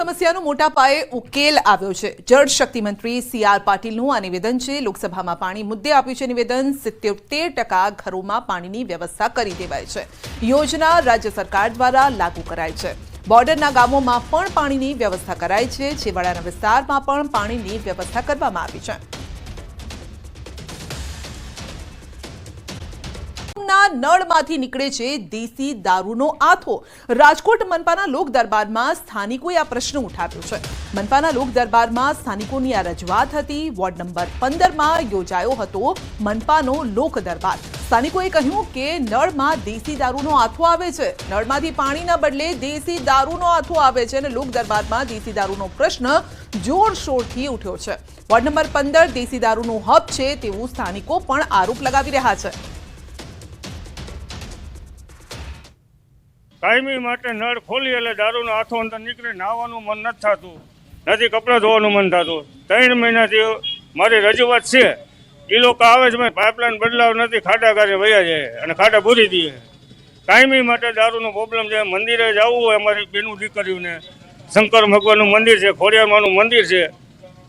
સમસ્યાનો મોટા પાયે ઉકેલ આવ્યો છે। જળ શક્તિ મંત્રી CR પાટીલનું આ નિવેદન છે। લોકસભામાં પાણી મુદ્દે આપ્યું છે નિવેદન। 77% ઘરોમાં પાણીની વ્યવસ્થા કરી દેવાય છે। યોજના રાજ્ય સરકાર દ્વારા લાગુ કરાય છે। બોર્ડરના ગામોમાં પણ પાણીની વ્યવસ્થા કરાઈ છે। છેવાડાના વિસ્તારમાં પણ પાણીની વ્યવસ્થા કરવામાં આવી છે। નળમાંથી નીકળે છે દેશી દારૂનો આથો। રાજકોટ મનપાના લોક દરબારમાં સ્થાનિકોએ આ પ્રશ્ન ઉઠાવ્યો છે। મનપાના લોક દરબારમાં સ્થાનિકોની આ રજૂઆત હતી। વોર્ડ નંબર 15માં યોજાયો હતો મનપાનો લોક દરબાર। સ્થાનિકોએ કહ્યું કે નળમાં દેશી દારૂનો આથો આવે છે। નળમાંથી પાણીના બદલે દેશી દારૂનો આથો આવે છે અને લોક દરબારમાં દેશી દારૂનો પ્રશ્ન જોરશોરથી ઉઠ્યો છે। વોર્ડ નંબર 15 દેશી દારૂનો હબ છે તેવું સ્થાનિકો પણ આરોપ લગાવી રહ્યા છે। કાયમી માટે નળ ખોલી એટલે દારૂનો આથો અંદર નીકળે। નાહવાનું મન નથી થતું, નથી કપડાં ધોવાનું મન થતું। 3 મહિનાથી મારી રજૂઆત છે। એ લોકો આવે છે પાઇપલાઇન બદલાવ નથી, ખાડા કાઢે વયા જાય અને ખાડા ભૂરી દે। કાયમી માટે દારૂનો પ્રોબ્લેમ છે। મંદિરે જવું હોય અમારી બેનું દીકરીઓને, શંકર ભગવાનનું મંદિર છે, ખોડિયારમાંનું મંદિર છે,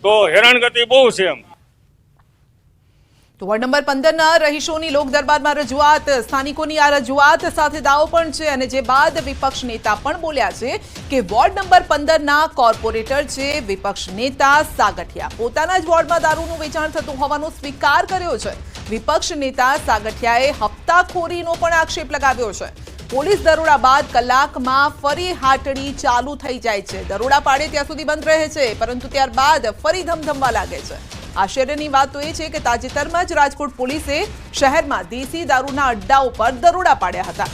તો હેરાનગતિ બહુ છે એમ। તો વોર્ડ નંબર 15ના રહીશોની લોક દરબારમાં રજૂઆત, સ્થાનિકોની આ રજૂઆત સાથે દાવો પણ છે અને જે બાદ વિપક્ષ નેતા પણ બોલ્યા છે કે વોર્ડ નંબર 15ના કોર્પોરેટર છે વિપક્ષ નેતા સાગઠિયા, પોતાના જ વોર્ડમાં દારૂનું વેચાણ થતું હોવાનો સ્વીકાર કર્યો છે। વિપક્ષ નેતા સાગઠિયાએ હપ્તાખોરીનો પણ આક્ષેપ લગાવ્યો છે। પોલીસ દરોડા બાદ કલાકમાં ફરી હાટડી ચાલુ થઈ જાય છે। દરોડા પાડે ત્યાં સુધી બંધ રહે છે પરંતુ ત્યારબાદ ફરી ધમધમવા લાગે છે। આશ્ચર્યની વાત તો એ છે કે તાજેતરમાં જ રાજકોટ પોલીસે શહેરમાં દેશી દારૂના અડ્ડાઓ પર દરોડા પાડ્યા હતા।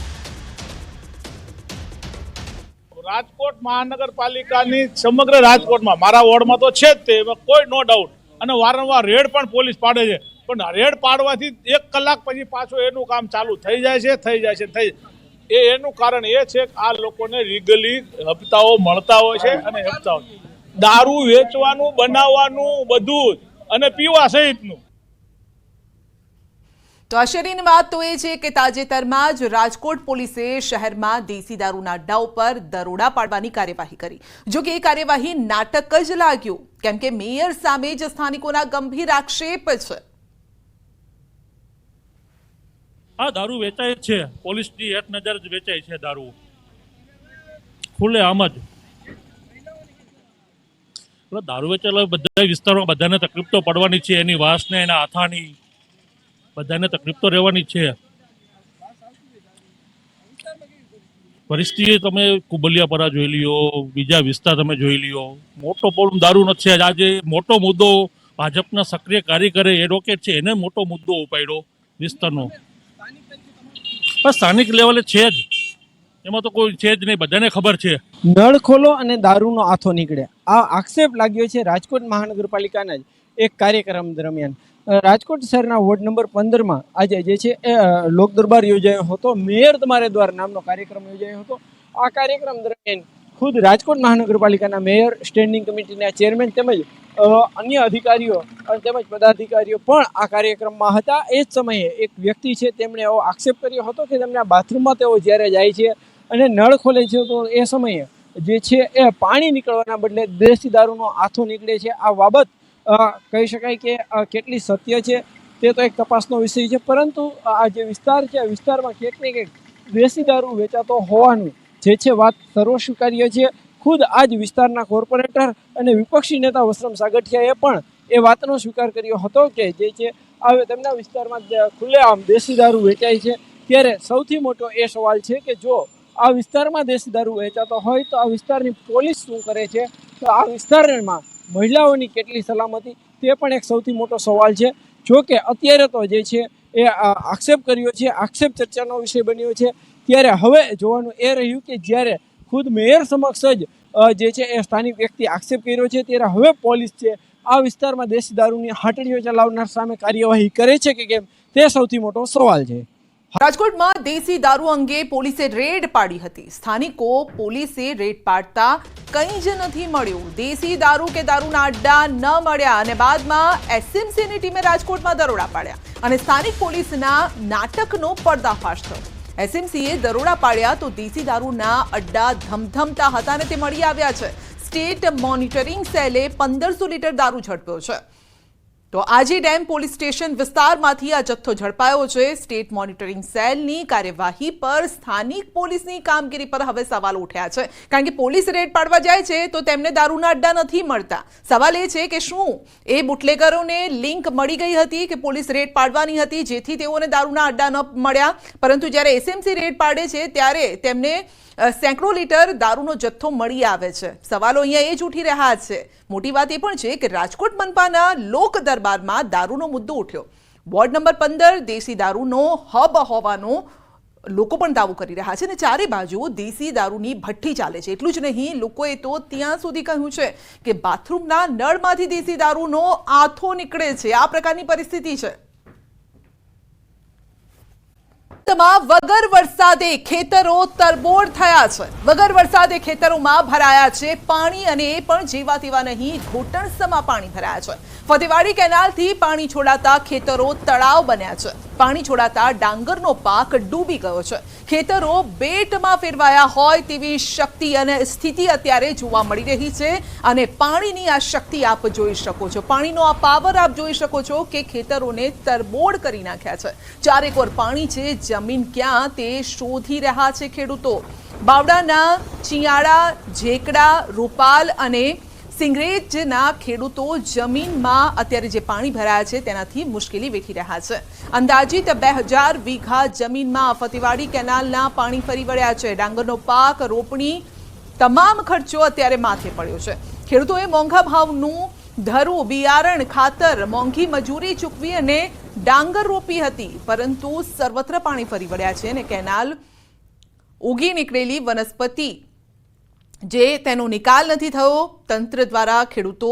રાજકોટ મહાનગરપાલિકાની સમગ્ર રાજકોટમાં મારા વોર્ડમાં તો છે જ તે, કોઈ નો ડાઉટ, અને વારંવાર રેડ પણ પોલીસ પાડે છે, પણ રેડ પાડવાથી 1 કલાક પછી પાછું એનું કામ ચાલુ થઈ જાય છે। એનું કારણ એ છે કે આ લોકોને લીગલી હપ્તાઓ મળતા હોય છે અને હપ્તાઓ દારૂ વેચવાનું, બનાવવાનું બધું અને પીવા સહિતનું। તો આશ્ચર્યની વાત તો એ છે કે તાજેતરમાં જ રાજકોટ પોલીસે શહેરમાં દેશી દારૂના અડ્ડાઓ પર દરોડા પાડવાની કાર્યવાહી કરી। જો કે એ કાર્યવાહી નાટક જ લાગ્યું, કેમ કે મેયર સામે જ સ્થાનિકોના ગંભીર આક્ષેપ છે। આ દારૂ વેચાય છે, પોલીસની એક નજર જ વેચાય છે દારૂ, ખુલ્લે આમ જ। દારૂ વેચેલા બધા વિસ્તારોમાં બધાને તકલીફ તો પડવાની છે, એની વાસને એના આથાની બધાને તકલીફ તો રહેવાની છે। પરિસ્થિતિ તમે કુબલિયાપરા જોઈ લ્યો, બીજા વિસ્તાર તમે જોઈ લ્યો, મોટો પ્રોબ્લેમ દારૂ નથી। આજે મોટો મુદ્દો ભાજપના સક્રિય કાર્યકરે એડવોકેટ છે એને મોટો મુદ્દો ઉપાડ્યો વિસ્તારનો, બસ સ્થાનિક લેવલે છે જ, એમાં તો કોઈ છે જ નહીં, બધાને ખબર છે। નળ ખોલો અને દારૂનો આથો નીકળે, આ આક્ષેપ લાગ્યો છે રાજકોટ મહાનગરપાલિકાના જ એક કાર્યક્રમ દરમિયાન। રાજકોટ શહેરના વોર્ડ નંબર 15માં આજે જે છે એ લોક દરબાર યોજાયો હતો। મેયર તમારે દ્વારા નામનો કાર્યક્રમ યોજાયો હતો। આ કાર્યક્રમ દરમિયાન ખુદ રાજકોટ મહાનગરપાલિકાના મેયર, સ્ટેન્ડિંગ કમિટીના ચેરમેન તેમજ અન્ય અધિકારીઓ તેમજ પદાધિકારીઓ પણ આ કાર્યક્રમમાં હતા। એ જ સમયે એક વ્યક્તિ છે તેમણે એવો આક્ષેપ કર્યો હતો કે તેમના બાથરૂમમાં તેઓ જ્યારે જાય છે અને નળ ખોલે છે તો એ સમયે જે છે એ પાણી નીકળવાના બદલે દેશી દારૂનો આથો નીકળે છે। આ બાબત કહી શકાય કે કેટલી સત્ય છે તે તો એક તપાસનો વિષય છે, પરંતુ આ જે વિસ્તાર છે આ વિસ્તારમાં ક્યાંક ને ક્યાંક દેશી દારૂ વેચાતો હોવાનું જે છે વાત સર્વસ્વીકાર્ય છે। ખુદ આ જ વિસ્તારના કોર્પોરેટર અને વિપક્ષી નેતા વસરામ સાગઠિયાએ પણ એ વાતનો સ્વીકાર કર્યો હતો કે જે છે હવે તેમના વિસ્તારમાં ખુલ્લેઆમ દેશી દારૂ વેચાય છે। ત્યારે સૌથી મોટો એ સવાલ છે કે જો આ વિસ્તારમાં દેશી દારૂ વેચાતો હોય તો આ વિસ્તારની પોલીસ શું કરે છે, તો આ વિસ્તારમાં મહિલાઓની કેટલી સલામતી, તે પણ એક સૌથી મોટો સવાલ છે। જો કે અત્યારે તો જે છે એ આક્ષેપ કર્યો છે, આક્ષેપ ચર્ચાનો વિષય બન્યો છે। ત્યારે હવે જોવાનું એ રહ્યું કે જ્યારે ખુદ મેયર સમક્ષ જ જે છે એ સ્થાનિક વ્યક્તિ આક્ષેપ કર્યો છે, ત્યારે હવે પોલીસ છે આ વિસ્તારમાં દેશી દારૂની હાટડીઓ ચલાવનાર સામે કાર્યવાહી કરે છે કે કેમ, તે સૌથી મોટો સવાલ છે। રાજકોટમાં દેશી દારૂ અંગે પોલીસે રેડ પાડી હતી। સ્થાનિકો પોલીસે રેડ પાડતા કંઈ જ નથી મળ્યું, દેશી દારૂ કે દારૂના અડ્ડા ન મળ્યા અને બાદમાં SMCની ટીમે રાજકોટમાં દરોડા પાડ્યા અને સ્થાનિક પોલીસના નાટકનો પર્દાફાશ થયો। SMCએ દરોડા પાડ્યા તો દેશી દારૂના અડ્ડા ધમધમતા હતા અને તે મળી આવ્યા છે। સ્ટેટ મોનિટરિંગ સેલે 1500 લીટર દારૂ ઝડપ્યો છે. તો આજી ડેમ પોલીસ સ્ટેશન વિસ્તારમાંથી આ જથ્થો ઝડપાયો છે. સ્ટેટ મોનિટરિંગ સેલની કાર્યવાહી પર સ્થાનિક પોલીસની કામગીરી પર હવે સવાલ ઉઠ્યા છે. કારણ કે પોલીસ રેડ પાડવા જાય છે તો તેમને દારૂના અડ્ડા નથી મળતા. સવાલ એ છે કે શું એ બુટલેગરોને લિંક મળી ગઈ હતી કે પોલીસ રેડ પાડવાની હતી જેથી તેઓને દારૂના અડ્ડા ન મળ્યા, પરંતુ જ્યારે એસએમસી રેડ પાડે છે ત્યારે તેમને સેંકડો લીટર દારૂનો જથ્થો મળી આવે છે. સવાલો અહીંયા એ જ ઉઠી રહ્યા છે. મોટી વાત એ પણ છે કે રાજકોટ મનપાના લોક દરબારમાં દારૂનો મુદ્દો ઉઠ્યો. વોર્ડ નંબર 15 દેશી દારૂનો હબ હોવાનો લોકો પણ દાવો કરી રહ્યા છે અને ચારે બાજુ દેશી દારૂની ભઠ્ઠી ચાલે છે. એટલું જ નહીં, લોકોએ તો ત્યાં સુધી કહ્યું છે કે બાથરૂમના નળમાંથી દેશી દારૂનો આથો નીકળે છે. આ પ્રકારની પરિસ્થિતિ છે. વગર વરસાદે ખેતરો તરબોળ થયા છે. વગર વરસાદે ખેતરોમાં ભરાયા છે પાણી, અને એ પણ જેવા તેવા નહીં, ઘૂંટણસમાં પાણી ભરાયા છે. ફતેવાડી કેનાલથી પાણી છોડાતા ખેતરો તળાવ બન્યા છે. પાણી છોડાતા ડાંગરનો પાક ડૂબી ગયો છે. ખેતરો બેટમાં ફેરવાયા હોય તેવી શક્તિ અને સ્થિતિ અત્યારે જોવા મળી રહી છે. અને પાણીની આ શક્તિ આપ જોઈ શકો છો, પાણીનો આ પાવર આપ જોઈ શકો છો કે ખેતરોને તરબોળ કરી નાખ્યા છે. ચારેકોર પાણી છે, જમીન ક્યાં તે શોધી રહ્યા છે ખેડૂતો. બાવડાના ચિયાડા, ઝેકડા, રૂપાલ અને સિંગરેજના ખેડૂતો જમીનમાં અત્યારે જે પાણી ભરાયા છે તેનાથી મુશ્કેલી વેઠી રહ્યા છે. અંદાજિત 2000 વીઘા જમીનમાં ફતેવાડી કેનાલના પાણી ફરી વળ્યા છે. ડાંગરનો પાક, રોપણી, તમામ ખર્ચો અત્યારે માથે પડ્યો છે. ખેડૂતોએ મોંઘા ભાવનું ધરું, બિયારણ, ખાતર, મોંઘી મજૂરી ચૂકવી અને ડાંગર રોપી હતી, પરંતુ સર્વત્ર પાણી ફરી વળ્યા છે અને કેનાલ ઉગી નીકળેલી વનસ્પતિ જે તેનો નિકાલ નથી થયો. તંત્ર દ્વારા ખેડૂતો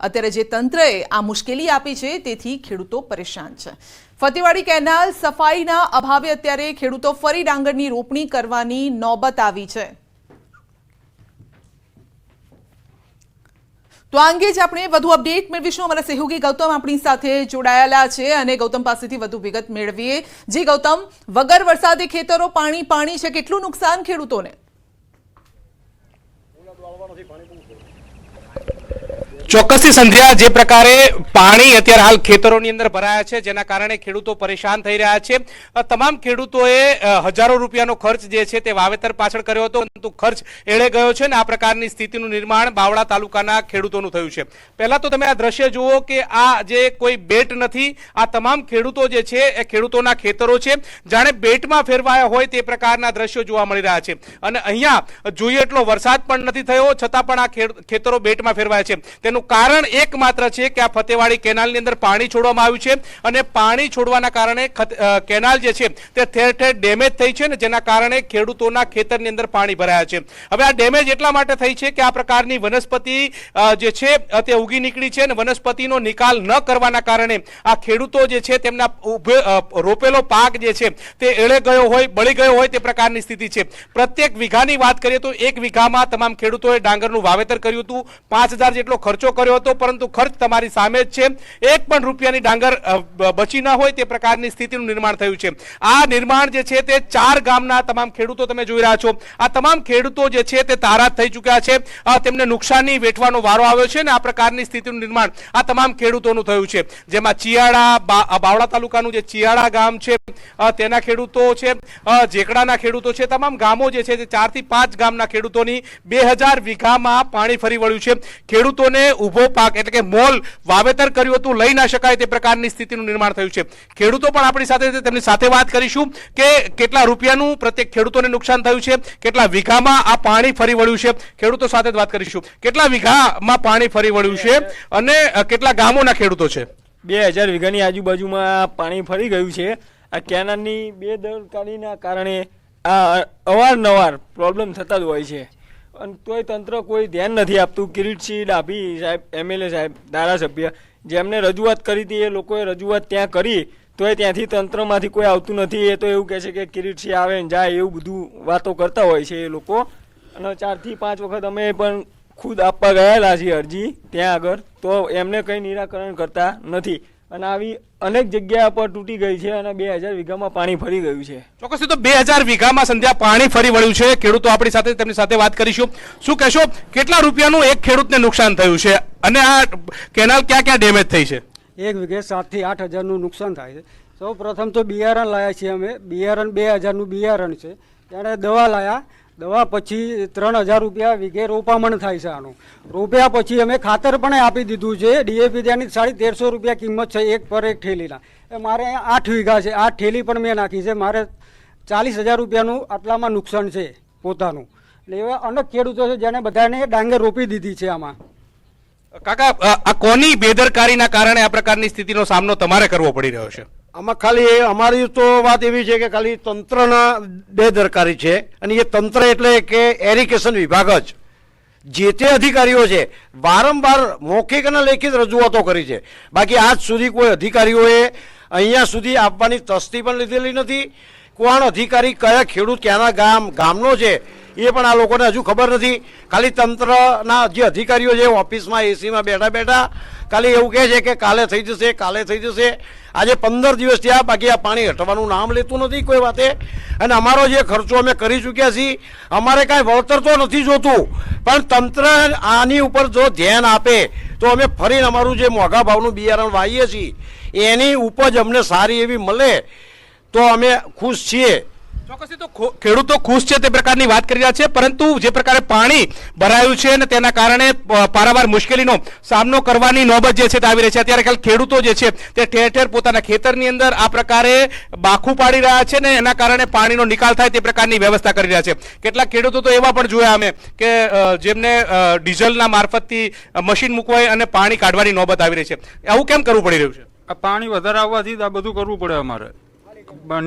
અત્યારે જે તંત્રએ આ મુશ્કેલી આપી છે તેથી ખેડૂતો પરેશાન છે. ફતેવાડી કેનાલ સફાઈના અભાવે અત્યારે ખેડૂતો ફરી ડાંગરની રોપણી કરવાની નોબત આવી છે. તો આ અંગે જ આપણે વધુ અપડેટ મેળવીશું. અમારા સહયોગી ગૌતમ આપણી સાથે જોડાયેલા છે અને ગૌતમ પાસેથી વધુ વિગત મેળવીએ. જી ગૌતમ, વગર વરસાદે ખેતરો પાણી પાણી છે, કેટલું નુકસાન ખેડૂતોને? ચોક્કસથી સંધ્યા, જે પ્રકારે પાણી અત્યારે હાલ ખેતરોની અંદર ભરાયા છે જેના કારણે ખેડૂતો પરેશાન થઈ રહ્યા છે. તમામ ખેડૂતોએ હજારો રૂપિયાનો ખર્ચ જે છે તે વાવેતર પાછળ કર્યો હતો, પરંતુ ખર્ચ એળે ગયો છે અને આ પ્રકારની સ્થિતિનું નિર્માણ બાવળા તાલુકાના ખેડૂતોનું થયું છે. પહેલા તો તમે આ દ્રશ્ય જુઓ કે આ જે કોઈ બેટ નથી, આ તમામ ખેડૂતો જે છે એ ખેડૂતોના ખેતરો છે, જાણે બેટમાં ફેરવાયા હોય તે પ્રકારના દ્રશ્યો જોવા મળી રહ્યા છે. અને અહીંયા જોઈએ એટલો વરસાદ પણ નથી થયો છતાં પણ આ ખેતરો બેટમાં ફેરવાયા છે. તેનું કારણ એકમાત્ર છે કે આ ફતેવાડી કેનાલની અંદર પાણી છોડવામાં આવ્યું છે અને પાણી છોડવાના કારણે કેનાલ જે છે તે ઠેર ઠેર ડેમેજ થઈ છે ને જેના કારણે ખેડૂતોના ખેતરની અંદર પાણી ભરાયા છે. હવે આ ડેમેજ એટલા માટે થઈ છે કે આ પ્રકારની વનસ્પતિ જે છે તે ઉગી નીકળી છે અને વનસ્પતિનો નિકાલ ન કરવાના કારણે આ ખેડૂતો જે છે તેમના રોપેલો પાક જે છે તે એળે ગયો હોય, બળી ગયો હોય તે પ્રકારની સ્થિતિ છે. પ્રત્યેક વીઘાની વાત કરીએ તો એક વીઘામાં તમામ ખેડૂતોએ ડાંગરનું વાવેતર કર્યું હતું. 5000 જેટલો ખર્ચો કર્યો હતો, પરંતુ ખર્ચ તમારી સામે જ છે. એક પણ રૂપિયાની ડાંગર બચી ન હોય તે પ્રકારની સ્થિતિનું નિર્માણ થયું છે. આ નિર્માણ જે છે તે 4 ગામના તમામ ખેડૂતો તમે જોઈ રહ્યા છો. આ તમામ ખેડૂતો જે છે તે તારાજ થઈ ચૂક્યા છે. તેમને નુકસાની વેઠવાનો વારો આવ્યો છે ને આ પ્રકારની સ્થિતિનું નિર્માણ આ તમામ ખેડૂતોનું થયું છે. જેમાં ચિયાડા, બાવળા તાલુકાનું જે ચિયાડા ગામ છે તેના ખેડૂતો છે, ઝેકડાના ખેડૂતો છે, તમામ ગામો જે છે તે 4 થી 5 ગામના ખેડૂતોની 2000 વીઘામાં પાણી ફરી વળ્યું છે. ખેડૂતોને ઉભો પાક એટલે કે મોલ વાવેતર કર્યું હતું, લઈ ના શકાય તે પ્રકારની સ્થિતિનું નિર્માણ થયું છે. ખેડૂતો પણ આપણી સાથે છે, તેમની સાથે વાત કરીશું કે કેટલા રૂપિયાનું પ્રત્યેક ખેડૂતોને નુકસાન થયું છે, કેટલા વીઘામાં આ પાણી ફરી વળ્યું છે. ખેડૂતો સાથે વાત કરીશું. કેટલા વીઘામાં પાણી ફરી વળ્યું છે અને કેટલા ગામોના ખેડૂતો છે? 2000 વીઘાની આજુબાજુમાં પાણી ફરી ગયું છે. આ કેનાલની બેદરકારીના કારણે આ અવારનવાર પ્રોબ્લેમ થતા જ હોય છે અને તોય તંત્ર કોઈ ધ્યાન નથી આપતું. કિરીટસિંહ ડાભી સાહેબ, એમએલએ સાહેબ, ધારાસભ્ય, જેમને રજૂઆત કરી હતી એ લોકોએ રજૂઆત ત્યાં કરી તોય ત્યાંથી તંત્રમાંથી કોઈ આવતું નથી. એ તો એવું કહે છે કે કિરીટસિંહ આવે ને જાય, એવું બધું વાતો કરતા હોય છે એ લોકો. અને 4 થી 5 વખત અમે પણ ખુદ આપવા ગયેલા છીએ અરજી ત્યાં આગળ, તો એમને કંઈ નિરાકરણ કરતા નથી. અને આવી અનેક જગ્યા પર તૂટી ગઈ છે અને 2000 વીઘામાં પાણી ફરી ગયું છે. ચોક્કસથી તો 2000 વીઘામાં સંધ્યા પાણી ફરી વળ્યું છે. ખેડૂતો આપણી સાથે તેમની સાથે વાત કરીશું. શું કહેશો, કેટલા રૂપિયાનું એક ખેડૂતને નુકસાન થયું છે અને આ કેનાલ ક્યાં ક્યાં ડેમેજ થઈ છે? એક વીઘે 7 થી 8 હજારનું નુકસાન થાય છે. સૌ પ્રથમ તો બિયારણ લાયા છીએ અમે. બિયારણ 2000નું બિયારણ છે. ત્યારે દવા લાયા. દવા પછી 3000 રૂપિયા વીઘે રોપામણ થાય છે. આનું રોપ્યા પછી અમે ખાતર પણ આપી દીધું છે. ડીએપી ત્યાંની 1350 રૂપિયા કિંમત છે એક પર એક ઠેલીના. એ મારે 8 વીઘા છે. 8 ઠેલી પણ મેં નાખી છે. મારે 40,000 રૂપિયાનું આટલામાં નુકસાન છે પોતાનું. એટલે એવા અનેક ખેડૂતો છે જેને બધાને ડાંગર રોપી દીધી છે. આમાં કાકા, આ કોની બેદરકારીના કારણે આ પ્રકારની સ્થિતિનો સામનો તમારે કરવો પડી રહ્યો છે? આમાં ખાલી અમારી તો વાત એવી છે કે ખાલી તંત્રના બેદરકારી છે. અને એ તંત્ર એટલે કે એરિગેશન વિભાગ જ જે તે અધિકારીઓ છે વારંવાર મૌખિક અને લેખિત રજૂઆતો કરી છે. બાકી આજ સુધી કોઈ અધિકારીઓએ અહીંયા સુધી આપવાની તસ્દી પણ લીધેલી નથી. કોણ અધિકારી કયા ખેડૂત ક્યાંના ગામનો છે એ પણ આ લોકોને હજુ ખબર નથી. ખાલી તંત્રના જે અધિકારીઓ છે ઓફિસમાં એસીમાં બેઠા બેઠા ખાલી એવું કહે છે કે કાલે થઈ જશે, કાલે થઈ જશે. આજે 15 દિવસ થયા, બાકી આ પાણી હટવાનું નામ લેતું નથી કોઈ વાતે. અને અમારો જે ખર્ચો અમે કરી ચૂક્યા છીએ, અમારે કાંઈ વળતર તો નથી જોતું, પણ તંત્ર આની ઉપર જો ધ્યાન આપે તો અમે ફરીને અમારું જે મોંઘા ભાવનું બિયારણ વાવીએ છીએ એની ઉપજ અમને સારી એવી મળે તો અમે ખુશ છીએ. ચોક્કસથી તો ખેડૂતો ખુશ છે તે પ્રકારની વાત કરી રહ્યા છે, પરંતુ જે પ્રકારે પાણી ભરાયું છે અને તેના કારણે પારાવાર મુશ્કેલીનો સામનો કરવાની નોબત જે છે તે આવી રહી છે. અત્યારે ખેડૂતો જે છે તે ઠેર ઠેર પોતાના ખેતરની અંદર આ પ્રકારે બાખું પાડી રહ્યા છે ને એના કારણે પાણીનો નિકાલ થાય તે પ્રકારની વ્યવસ્થા કરી રહ્યા છે. કેટલાક ખેડૂતો તો એવા પણ જોયા અમે કે જેમને ડીઝલના મારફતથી મશીન મૂકવાય અને પાણી કાઢવાની નોબત આવી રહી છે. આવું કેમ કરવું પડી રહ્યું છે? આ પાણી વધારે આવવાથી આ બધું કરવું પડે અમારે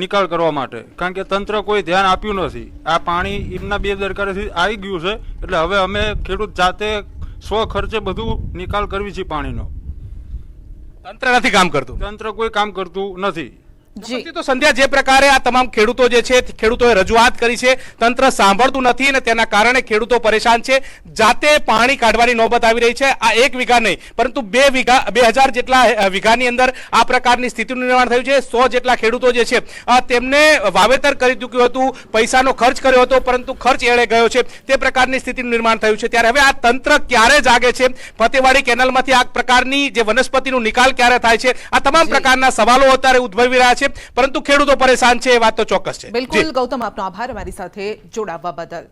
નિકાલ કરવા માટે, કારણ કે તંત્ર કોઈ ધ્યાન આપ્યું નથી. આ પાણી એમના બેદરકારીથી આવી ગયું છે. એટલે હવે અમે ખેડૂત જાતે ખર્ચે બધું નિકાલ કરવી છે પાણીનો. તંત્ર નથી કામ કરતું. તંત્ર કોઈ કામ કરતું નથી. તો સંધ્યા, જે પ્રકારે આ તમામ ખેડૂતો જે છે ખેડૂતોએ રજૂઆત કરી છે, તંત્ર સાંભળતું નથી અને તેના કારણે ખેડૂતો પરેશાન છે. જાતે પાણી કાઢવાની નોબત આવી રહી છે. આ 1 વીઘા નહીં પરંતુ 2000 જેટલા વીઘાની અંદર આ પ્રકારની સ્થિતિનું નિર્માણ થયું છે. 100 જેટલા ખેડૂતો જે છે તેમને વાવેતર કરી ચૂક્યું હતું, પૈસાનો ખર્ચ કર્યો હતો, પરંતુ ખર્ચ એળે ગયો છે. તે પ્રકારની સ્થિતિનું નિર્માણ થયું છે. ત્યારે હવે આ તંત્ર ક્યારે જાગે છે? ફતેવાડી કેનાલમાંથી આ પ્રકારની જે વનસ્પતિનો નિકાલ ક્યારે થાય છે? આ તમામ પ્રકારના સવાલો અત્યારે ઉદ્ભવી રહ્યા છે, પરંતુ ખેડૂતો પરેશાન છે એ વાત તો ચોક્કસ છે. બિલકુલ ગૌતમ, આપનો આભાર અમારી સાથે જોડાવા બદલ.